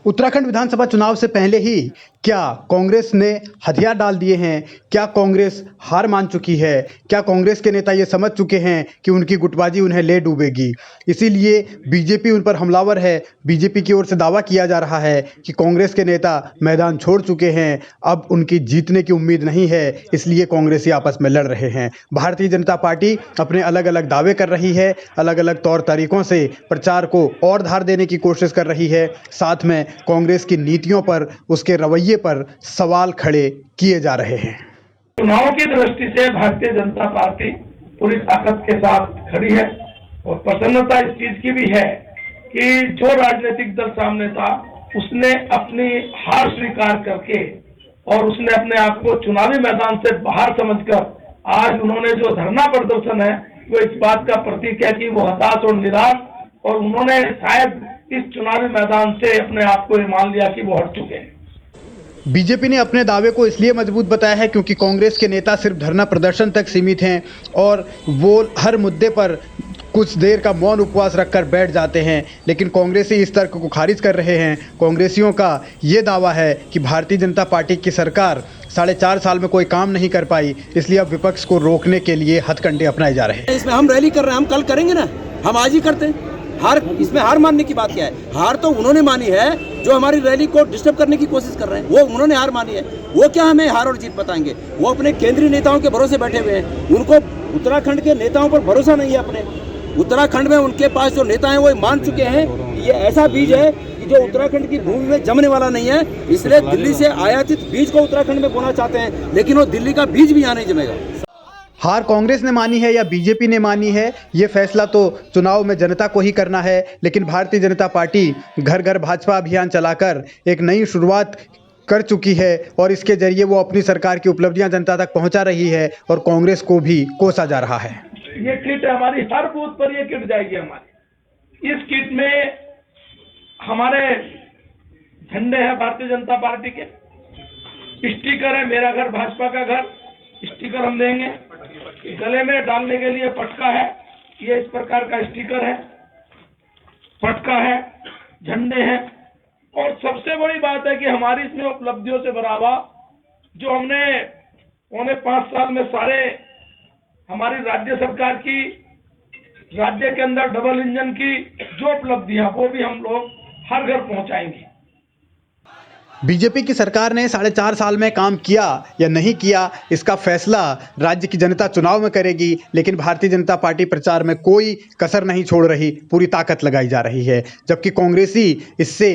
उत्तराखंड विधानसभा चुनाव से पहले ही क्या कांग्रेस ने हथियार डाल दिए हैं? क्या कांग्रेस हार मान चुकी है? क्या कांग्रेस के नेता ये समझ चुके हैं कि उनकी गुटबाजी उन्हें ले डूबेगी? इसीलिए बीजेपी उन पर हमलावर है। बीजेपी की ओर से दावा किया जा रहा है कि कांग्रेस के नेता मैदान छोड़ चुके हैं, अब उनकी जीतने की उम्मीद नहीं है, इसलिए कांग्रेसी आपस में लड़ रहे हैं। भारतीय जनता पार्टी अपने अलग अलग दावे कर रही है, अलग अलग तौर तरीकों से प्रचार को और धार देने की कोशिश कर रही है। साथ में कांग्रेस की नीतियों पर, उसके रवैये पर सवाल खड़े किए जा रहे हैं। चुनाव की दृष्टि से भारतीय जनता पार्टी पूरी ताकत के साथ खड़ी है और प्रसन्नता इस चीज की भी है कि जो राजनीतिक दल सामने था उसने अपनी हार स्वीकार करके और उसने अपने आप को चुनावी मैदान से बाहर समझकर आज उन्होंने जो धरना प्रदर्शन है वो इस बात का प्रतीक है कि वो हताश और निराश, और उन्होंने शायद इस चुनावी मैदान से अपने आप को ये मान लिया कि वो हट चुके हैं। बीजेपी ने अपने दावे को इसलिए मजबूत बताया है क्योंकि कांग्रेस के नेता सिर्फ धरना प्रदर्शन तक सीमित हैं और वो हर मुद्दे पर कुछ देर का मौन उपवास रखकर बैठ जाते हैं, लेकिन कांग्रेसी इस तर्क को खारिज कर रहे हैं। कांग्रेसियों का ये दावा है कि भारतीय जनता पार्टी की सरकार 4.5 साल में कोई काम नहीं कर पाई, इसलिए अब विपक्ष को रोकने के लिए हथकंडे अपनाए जा रहे हैं। इसमें हम रैली कर रहे हैं, हम कल करेंगे ना, हम आज ही करते हैं। हार, इसमें हार मानने की बात क्या है? हार तो उन्होंने मानी है जो हमारी रैली को डिस्टर्ब करने की कोशिश कर रहे हैं, वो उन्होंने हार मानी है। वो क्या हमें हार और जीत बताएंगे? वो अपने केंद्रीय नेताओं के भरोसे बैठे हुए हैं। उनको उत्तराखंड के नेताओं पर भरोसा नहीं है। अपने उत्तराखंड में उनके पास जो नेता हैं वो मान चुके हैं ये ऐसा बीज है कि जो उत्तराखंड की भूमि में जमने वाला नहीं है, इसलिए दिल्ली से आयातित बीज को उत्तराखंड में बोना चाहते हैं, लेकिन वो दिल्ली का बीज भी यहाँ नहीं जमेगा। हार कांग्रेस ने मानी है या बीजेपी ने मानी है, ये फैसला तो चुनाव में जनता को ही करना है, लेकिन भारतीय जनता पार्टी घर घर भाजपा अभियान चलाकर एक नई शुरुआत कर चुकी है और इसके जरिए वो अपनी सरकार की उपलब्धियां जनता तक पहुंचा रही है और कांग्रेस को भी कोसा जा रहा है। ये किट हमारी हर बूथ पर ये किट जाएगी हमारी। इस किट में हमारे झंडे हैं भारतीय जनता पार्टी के, स्टिकर है मेरा घर भाजपा का घर, स्टिकर हम देंगे। गले में डालने के लिए पटका है, ये इस प्रकार का स्टिकर है, पटका है, झंडे हैं। और सबसे बड़ी बात है कि हमारी इसमें उपलब्धियों से भरा हुआ जो हमने 5.25 साल में सारे हमारी राज्य सरकार की, राज्य के अंदर डबल इंजन की जो उपलब्धियां वो भी हम लोग हर घर पहुंचाएंगे। बीजेपी की सरकार ने 4.5 साल में काम किया या नहीं किया, इसका फैसला राज्य की जनता चुनाव में करेगी, लेकिन भारतीय जनता पार्टी प्रचार में कोई कसर नहीं छोड़ रही, पूरी ताकत लगाई जा रही है। जबकि कांग्रेसी इससे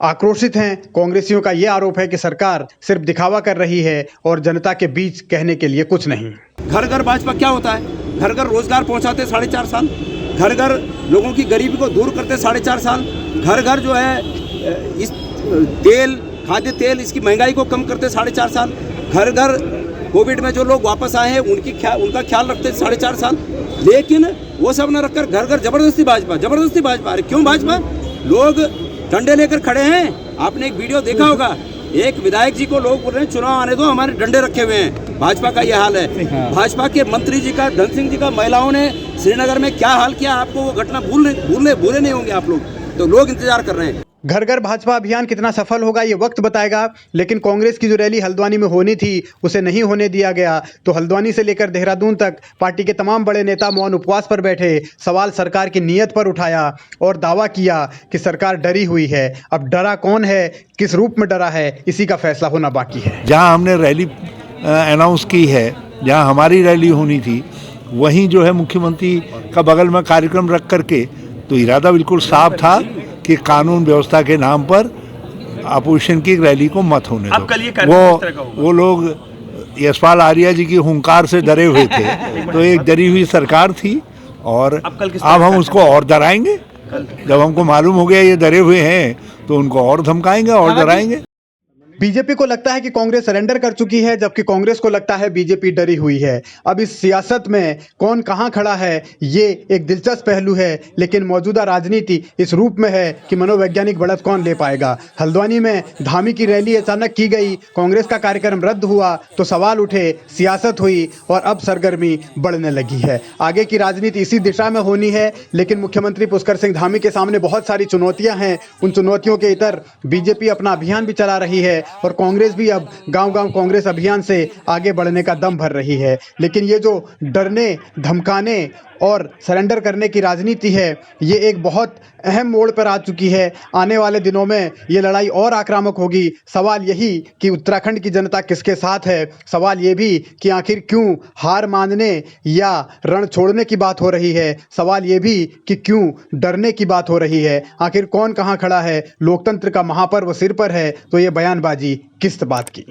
आक्रोशित हैं। कांग्रेसियों का यह आरोप है कि सरकार सिर्फ दिखावा कर रही है और जनता के बीच कहने के लिए कुछ नहीं। घर घर भाजपा क्या होता है? घर घर रोजगार पहुंचाते 4.5 साल, घर घर लोगों की गरीबी को दूर करते 4.5 साल, घर घर जो है इस तेल, खाद्य तेल, इसकी महंगाई को कम करते 4.5 साल, घर घर कोविड में जो लोग वापस आए हैं उनका ख्याल रखते 4.5 साल। लेकिन वो सब न रखकर घर घर जबरदस्ती भाजपा। अरे क्यों भाजपा? लोग डंडे लेकर खड़े हैं। आपने एक वीडियो देखा होगा, एक विधायक जी को लोग बोल रहे हैं चुनाव आने दो, हमारे डंडे रखे हुए हैं। भाजपा का यह हाल है। भाजपा के मंत्री जी का, धन सिंह जी का महिलाओं ने श्रीनगर में क्या हाल किया, आपको वो घटना भूले नहीं होंगे आप लोग। तो लोग इंतजार कर रहे हैं। घर घर भाजपा अभियान कितना सफल होगा ये वक्त बताएगा, लेकिन कांग्रेस की जो रैली हल्द्वानी में होनी थी उसे नहीं होने दिया गया, तो हल्द्वानी से लेकर देहरादून तक पार्टी के तमाम बड़े नेता मौन उपवास पर बैठे, सवाल सरकार की नीयत पर उठाया और दावा किया कि सरकार डरी हुई है। अब डरा कौन है, किस रूप में डरा है, इसी का फैसला होना बाकी है। जहाँ हमने रैली अनाउंस की है, जहाँ हमारी रैली होनी थी, वहीं जो है मुख्यमंत्री का बगल में कार्यक्रम रख करके, तो इरादा बिल्कुल साफ था कि कानून व्यवस्था के नाम पर अपोजिशन की रैली को मत होने दो। वो लोग यशपाल आर्या जी की हुंकार से डरे हुए थे, तो एक डरी हुई सरकार थी और अब हम उसको और डराएंगे। जब हमको मालूम हो गया ये डरे हुए हैं तो उनको और धमकाएंगे और डराएंगे। बीजेपी को लगता है कि कांग्रेस सरेंडर कर चुकी है, जबकि कांग्रेस को लगता है बीजेपी डरी हुई है। अब इस सियासत में कौन कहां खड़ा है, ये एक दिलचस्प पहलू है, लेकिन मौजूदा राजनीति इस रूप में है कि मनोवैज्ञानिक बढ़त कौन ले पाएगा। हल्द्वानी में धामी की रैली अचानक की गई, कांग्रेस का कार्यक्रम रद्द हुआ तो सवाल उठे, सियासत हुई और अब सरगर्मी बढ़ने लगी है। आगे की राजनीति इसी दिशा में होनी है, लेकिन मुख्यमंत्री पुष्कर सिंह धामी के सामने बहुत सारी चुनौतियां हैं। उन चुनौतियों के इतर बीजेपी अपना अभियान भी चला रही है और कांग्रेस भी अब गांव-गांव कांग्रेस अभियान से आगे बढ़ने का दम भर रही है। लेकिन ये जो डरने, धमकाने और सरेंडर करने की राजनीति है, ये एक बहुत अहम मोड़ पर आ चुकी है। आने वाले दिनों में ये लड़ाई और आक्रामक होगी। सवाल यही कि उत्तराखंड की जनता किसके साथ है। सवाल ये भी कि आखिर क्यों हार मानने या रण छोड़ने की बात हो रही है। सवाल ये भी कि क्यों डरने की बात हो रही है। आखिर कौन कहाँ खड़ा है। लोकतंत्र का महापर्व सिर पर है, तो ये बयानबाजी किस बात की।